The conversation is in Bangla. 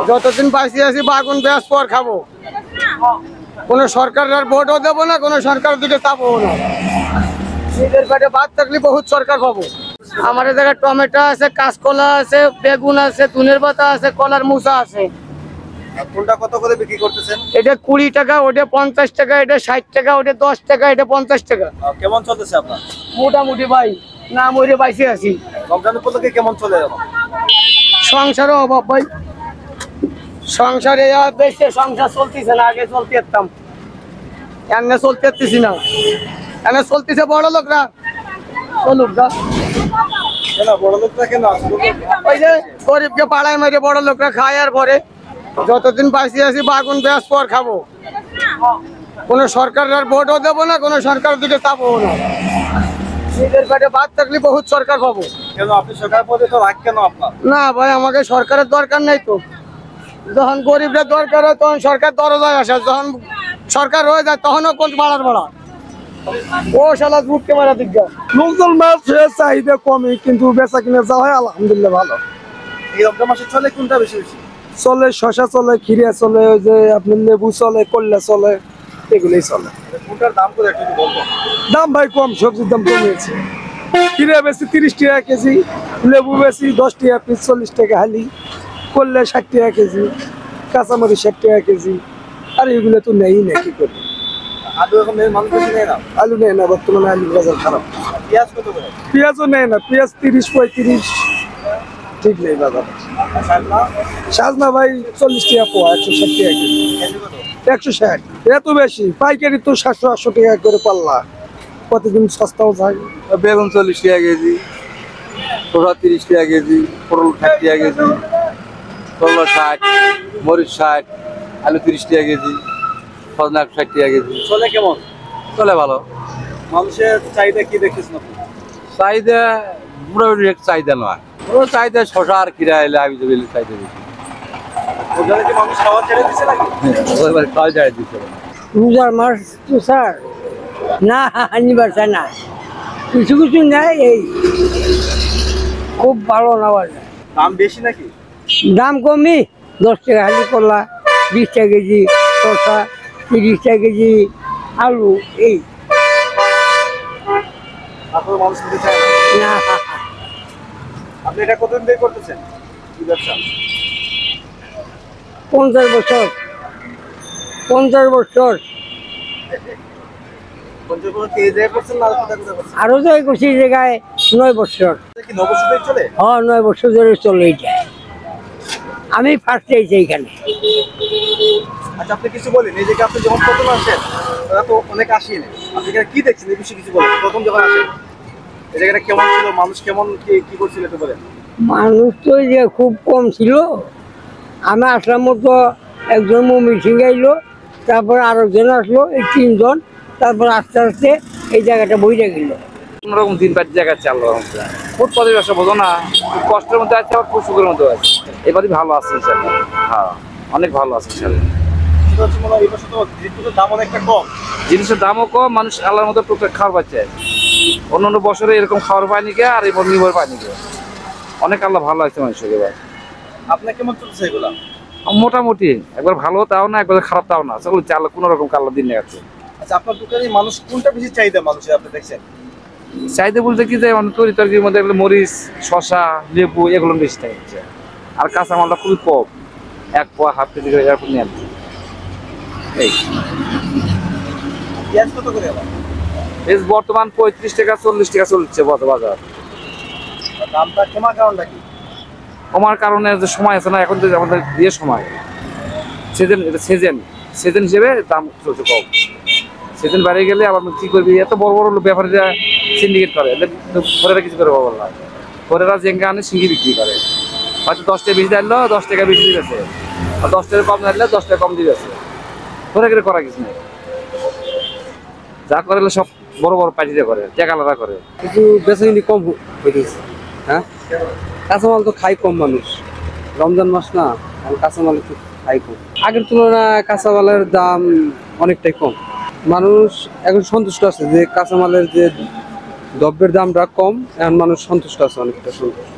যতদিন বাঁচিয়ে আছি বাগুন ব্যাস পর খাবো। কোনো সরকারের ভোটও দেবো না, কোনো সরকার দিকে চাপবো না। নিজের পেটে ভাত থাকলে বহুত সরকার পাবো। আমার এই জায়গায় টমেটো আছে, কাঁচকলা আছে, বেগুন আছে, ধনের পাতা আছে, কলার মুসা আছে। কোনটা কত করে বিক্রি করতেছেন? এটা 20 টাকা, ওটা 50 টাকা, এটা 60 টাকা, ওটা 10 টাকা, এটা 50 টাকা। কেমন চলতেছে আপনার? মোটামুটি ভাই, না মরে বাইসে আছি। রমজান উপলক্ষে কেমন চলে গেল? সংসারও অভাব ভাই, সংসারে বেশি সংসার চলতেছে না। আগে চলতে যেতাম, এমনি চলতে পারতেছি না। এমনি চলতেছে বড় লোকরা, চলুক না। কেন বড় লোকরা কেন আসলো? ওই যে গরিবকে পাড়ায় মেরে বড় লোকরা খায় আর পরে। যতদিন বাঁচিয়ে আছি বাগুন ব্যাস পর খাবো। কোনো সরকারের ভোটও দেবো না, কোনো সরকার দিকে চাপবো না। নিজের পেটে ভাত থাকলে বহুত সরকার পাবো। কেন আপনি সরকার পদে তো রাগ কেন আপনার? না ভাই, আমাকে সরকারের দরকার নেই তো। যখন গরিবদের দরকার হয় তখন সরকার দরজায় আসে, যখন সরকার হয়ে যায় তখনও কোন বাড়ার বাড়া। ও শালা দুধকে মারা দিগা। লোকজন মাছের চাহিদা কমই, কিন্তু বেচা কিনা যা হয় আলহামদুলিল্লাহ ভালো। এই রমজান মাসে চলে কোনটা বেশি বেশি? চলে শশা, চলে খিরা, চলে ওই যে আপনার লেবু চলে, কল্যা চলে, এগুলোই চলে। কোনটার দাম করে একটু বলবো? দাম ভাই কম, সবজির দাম কমিয়েছে। খিরা বেশি 30 টাকা কেজি, লেবু বেশি 10 টাকা পিস, 40 টাকা হালি, কল্যা 60 টাকা কেজি, কাঁচামরিচ 60 টাকা কেজি। আর এগুলো তো নেই না, কি করবে। আলু এখন মানুষ বেশি নেয় না? আলু নেয় না, বর্তমানে আলুর বাজার খারাপ। পেঁয়াজ কত করে? পেঁয়াজও নেয় না, পেঁয়াজ 30-35 ঠিক নেই বাজার। সাজনা ভাই 40 টাকা পোয়া, 160 টাকা কেজি। 160 এত বেশি, পাইকারি তো 700-800 টাকা করে পাল্লা। প্রতিদিন সস্তাও যায়। বেগুন 40 টাকা কেজি, শসা 30 টাকা কেজি, পটল 60 টাকা কেজি, করলা 60, মরিচ 60, আলু 30 টাকা কেজি, সজনা 60 টাকা কেজি। চলে কেমন? চলে ভালো। মানুষের চাহিদা কি দেখতেছেন আপনি? চাহিদা মোটামুটি চাহিদা নয়, পুরো চাহিদা শসা আর খিরা এলে আমি তো বেশি চাহিদা বেশি। ওখানে কি মানুষ খাওয়া ছেড়ে দিচ্ছে নাকি? ওইবার খাওয়া যায় দিচ্ছে। রোজার মাস তো স্যার না নিবার চায় না, কিছু কিছু নেয়, এই খুব ভালো না বাজার। দাম বেশি নাকি? দাম কমই, 10 টাকা হালি করলা, 20 টাকা কেজি শসা, 30 টাকা কেজি আলু, এই তারপর মানুষ নিতে চায় না। না। আপনি এটা কতদিন দিয়ে করতেছেন কি ব্যবসা? 50 বছর। 50 বছর। আরো তো করছি জায়গায় 9 বছর। কি নবশুদ্ধই চলে? হ্যাঁ, 9 বছর ধরে চলে এটা। আমি ফার্স্ট চাইছি এইখানে। আচ্ছা আপনি কিছু বলেন, এই জায়গায় আপনি যখন প্রথম আসেন তারা তো অনেক আসেন, আপনি এখানে কি দেখছেন এই বিষয়ে কিছু বলেন। প্রথম যখন আসেন এই জায়গাটা কেমন ছিল, মানুষ কেমন কি করছিল একটু বলেন। মানুষ তো যে খুব কম ছিল। আমি আসলাম মতো একজন মিটিং আইলো, তারপর আরেকজন আসলো, এই 3 জন। তারপর আস্তে আস্তে এই জায়গাটা বইটা গেল। কোনোরকম দিন পাটি জায়গায় চাললো ফুটপাতের ব্যবসা বোঝো না, খুব কষ্টের মধ্যে আছে, আবার খুব সুখের মধ্যে আছে। এবারই ভালো আছে ইনশাল্লাহ। হ্যাঁ, অনেক ভালো আছে ইনশাল্লাহ। এই বছর তো জিনিসপত্রের দাম অনেকটা কম, জিনিসের দামও কম, মানুষ আল্লাহর মতো টুকটাক খাওয়ার পাচ্ছে। অন্য বছরে এরকম খাওয়ার পায়নি কে, আর এবার নিবার পায়নি কে। অনেক আল্লাহ ভালো আছে মানুষের এবার। আপনার কেমন চলছে এগুলা? মোটামুটি, একবার ভালো তাও না, একবার খারাপ তাও না, সেগুলো চাল কোনো রকম কাল্লা দিন নেই। আচ্ছা আপনার দোকানে মানুষ কোনটা বেশি চাহিদা মানুষের আপনি দেখছেন? চাহিদা বলতে কি যে তরি তরকারির মধ্যে মরিচ, শসা, লেবু এগুলো বেশি থাকছে। আর কাঁচামালটা খুবই কম, 1 পোয়া 1/2 কেজি করে এরকম নিয়ে আসছে। এই পেঁয়াজ কত করে আবার? বেশ বর্তমান 35 টাকা 40 টাকা চলছে বাজার। দামটা কমার কারণটা কি? কমার কারণে যে সময় আছে না, এখন তো আমাদের দিয়ে সময় সিজন হিসেবে দাম চলছে কম। সিজন বাড়িয়ে গেলে আবার কি করবি, এত বড় বড় ব্যাপারীরা সিন্ডিকেট করে, ঘরেরা কিছু করে বলা, ঘরেরা জেঙ্গা আনে সিঙ্গি বিক্রি করে। হয়তো 10 টাকা বেশি দিলো, 10 টাকা বেশি দিয়েছে, আর 10 টাকা কম দিলে 10 টাকা কম দিয়েছে। ঘরে করে করা কিছু নেই, যা করে সব বড় বড় পার্টিরা করে, টাকা আলাদা করে। কিন্তু বেচা কিনি কম হইতেছে। হ্যাঁ, কাঁচামাল তো খাই কম মানুষ, রমজান মাস না, কাঁচামাল একটু খাই কম। আগের তুলনায় কাঁচামালের দাম অনেকটাই কম। মানুষ এখন সন্তুষ্ট আছে যে কাঁচামালের যে দ্রব্যের দামটা কম, এখন মানুষ সন্তুষ্ট আছে, অনেকটা সন্তুষ্ট।